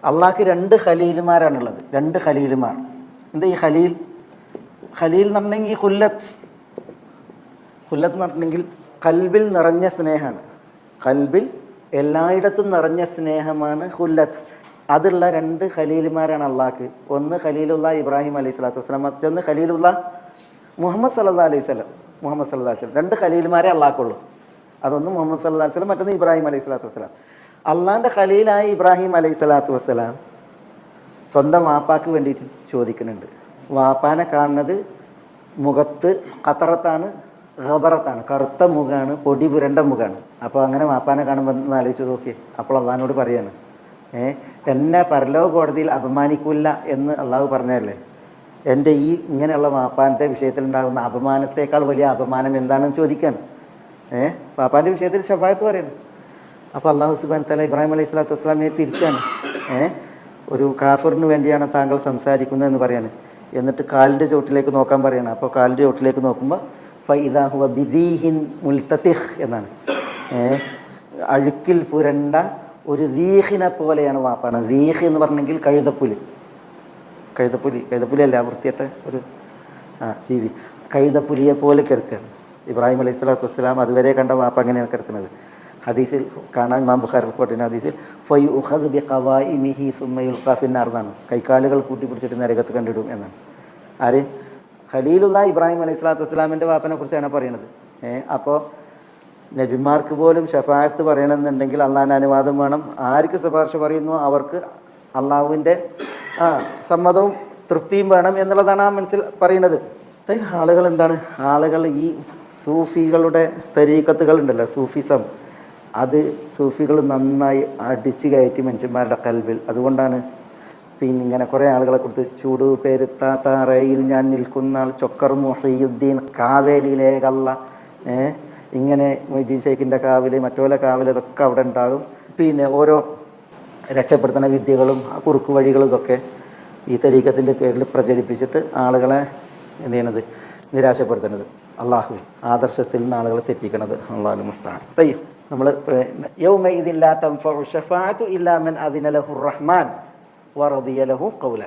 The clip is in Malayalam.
അള്ളാഹ്ക്ക് രണ്ട് ഖലീലുമാരാണുള്ളത്. രണ്ട് ഖലീലുമാർ. എന്താ ഈ ഖലീൽ എന്ന് പറഞ്ഞെങ്കിൽ ഖുല്ലത്ത് എന്ന് പറഞ്ഞിട്ടുണ്ടെങ്കിൽ കൽബിൽ നിറഞ്ഞ സ്നേഹമാണ്. കൽബിൽ എല്ലായിടത്തും നിറഞ്ഞ സ്നേഹമാണ് ഖുല്ലത്ത്. അതുള്ള രണ്ട് ഖലീലുമാരാണ് അള്ളാഹ്ക്ക്. ഒന്ന് ഖലീലുള്ള ഇബ്രാഹിം അലൈഹി സ്വലാത്തു വസ്സലാം, മറ്റൊന്ന് ഖലീലുള്ള മുഹമ്മദ് സല്ലല്ലാഹു അലൈഹി വസല്ലം. രണ്ട് ഖലീലുമാരെ അള്ളാഹ്ക്കുള്ളൂ. അതൊന്ന് മുഹമ്മദ് സല്ലല്ലാഹു അലൈഹി വസല്ലം, മറ്റൊന്ന് ഇബ്രാഹിം അലൈഹി സ്വലാത്തു വസ്സലാം. അള്ളാഹിൻ്റെ ഖലീലായ ഇബ്രാഹിം അലൈഹി സ്വലാത്തു വസ്സലാം സ്വന്തം വാപ്പാക്ക് വേണ്ടിയിട്ട് ചോദിക്കുന്നുണ്ട്. വാപ്പാനെ കാണുന്നത് മുഖത്ത് ഖത്തറത്താണ്, ഖബറത്താണ്, കറുത്ത മുഖമാണ്, പൊടി പുരണ്ട മുഖമാണ്. അപ്പോൾ അങ്ങനെ വാപ്പാനെ കാണുമ്പോൾ ഒന്ന് ആലോചിച്ച് നോക്കി. അപ്പോൾ അള്ളാഹിനോട് പറയാണ്, എന്നെ പരലോക കോടതിയിൽ അപമാനിക്കില്ല എന്ന് അള്ളാഹു പറഞ്ഞതല്ലേ. എൻ്റെ ഈ ഇങ്ങനെയുള്ള വാപ്പാൻ്റെ വിഷയത്തിലുണ്ടാകുന്ന അപമാനത്തേക്കാൾ വലിയ അപമാനം എന്താണെന്ന് ചോദിക്കുകയാണ്. വാപ്പാൻ്റെ വിഷയത്തിൽ ശഫായത്ത് പറയണം. അപ്പോൾ അള്ളാഹു സുബ്ഹാനഹു വ തആല ഇബ്രാഹിം അലൈഹി സ്വലാത്തു വസ്സലാമയെ തിരിച്ചാണ്, ഒരു കാഫിറിന് വേണ്ടിയാണ് താങ്കൾ സംസാരിക്കുന്നതെന്ന് പറയാണ്. എന്നിട്ട് കാലിൻ്റെ ചോട്ടിലേക്ക് നോക്കാൻ പറയാണ്. അപ്പോൾ കാലിൻ്റെ ചോട്ടിലേക്ക് നോക്കുമ്പോൾ ഫഇദാ ഹുവ ബിദീഹിൻ മുൽതതിഖ് എന്നാണ്. അഴുക്കിൽ പുരണ്ട ഒരു ദീഹിനെ പോലെയാണ് വാപ്പാണ്. ദീഹ് എന്ന് പറഞ്ഞെങ്കിൽ കഴുതപ്പുലി അല്ല, വൃത്തിയട്ട ഒരു ജീവി. കഴുതപ്പുലിയെ പോലെ കിടക്കുകയാണ് ഇബ്രാഹിം അലൈഹി സ്വലാത്തു വസ്സലാം. അതുവരെ കണ്ട വാപ്പ അങ്ങനെയാണ് കിടക്കുന്നത്. ഹദീസിൽ കാണാൻ, ഇമാം ബുഖാരി റിപ്പോർട്ട് ചെയ്യുന്ന ഹദീസിൽ ഫയുഖദ് ബിഖവാഇമിഹി സുമ്മ യുൽഖാ ഫിന്നാർ എന്നാണ്. കൈക്കാലുകൾ കൂട്ടിപ്പിടിച്ചിട്ട് നരകത്ത് കണ്ടിടും എന്നാണ്. ആര്? ഖലീലുള്ള ഇബ്രാഹിം അലൈഹി സ്വലാത്തു വസ്സലാമിൻ്റെ വാപ്പനെ കുറിച്ചാണ് പറയുന്നത്. അപ്പോൾ നബിമാർക്ക് പോലും ഷഫായത്ത് പറയണമെന്നുണ്ടെങ്കിൽ അള്ളാഹിൻ്റെ അനുവാദം വേണം. ആർക്ക് ശുപാർശ പറയുന്നു അവർക്ക് അള്ളാഹുവിൻ്റെ സമ്മതവും തൃപ്തിയും വേണം എന്നുള്ളതാണ് ആ മനസ്സിൽ പറയുന്നത്. ആളുകൾ എന്താണ്, ആളുകൾ ഈ സൂഫികളുടെ തരീഖത്തുകൾ ഉണ്ടല്ലോ, സൂഫിസം, അത് സൂഫികൾ നന്നായി അടിച്ചു കയറ്റി മനുഷ്യന്മാരുടെ കൽബിൽ. അതുകൊണ്ടാണ് പിന്നെ ഇങ്ങനെ കുറേ ആളുകളെ കൊടുത്ത് ചൂട് പെരുത്താറയിൽ ഞാൻ നിൽക്കുന്ന ആൾ, ചൊക്കർ മുഹിയുദ്ദീൻ, കാവേലിയിലേക്കല്ല, ഇങ്ങനെ മൊയ്തീൻ ഷെയ്ഖിൻ്റെ കാവിൽ, മറ്റോലെ കാവിൽ, ഇതൊക്കെ അവിടെ ഉണ്ടാകും. പിന്നെ ഓരോ രക്ഷപ്പെടുത്തുന്ന വിദ്യകളും കുറുക്കു വഴികളും ഇതൊക്കെ ഈ തരീഖത്തിൻ്റെ പേരിൽ പ്രചരിപ്പിച്ചിട്ട് ആളുകളെ എന്ത് ചെയ്യണത്, നിരാശപ്പെടുത്തുന്നത്, അള്ളാഹുവിൽ ആദർശത്തിൽ നിന്ന് ആളുകളെ തെറ്റിക്കണത്. അള്ളാഹു മുസ്തആൻ. തയ്യോ നമ്മൾ യൗമഇദിൻ ലാ തൻഫഉ ശഫാഅതു ഇല്ലാ മൻ അദിന ലഹു റഹ്മാൻ വറദിയ ലഹു ഖൗല.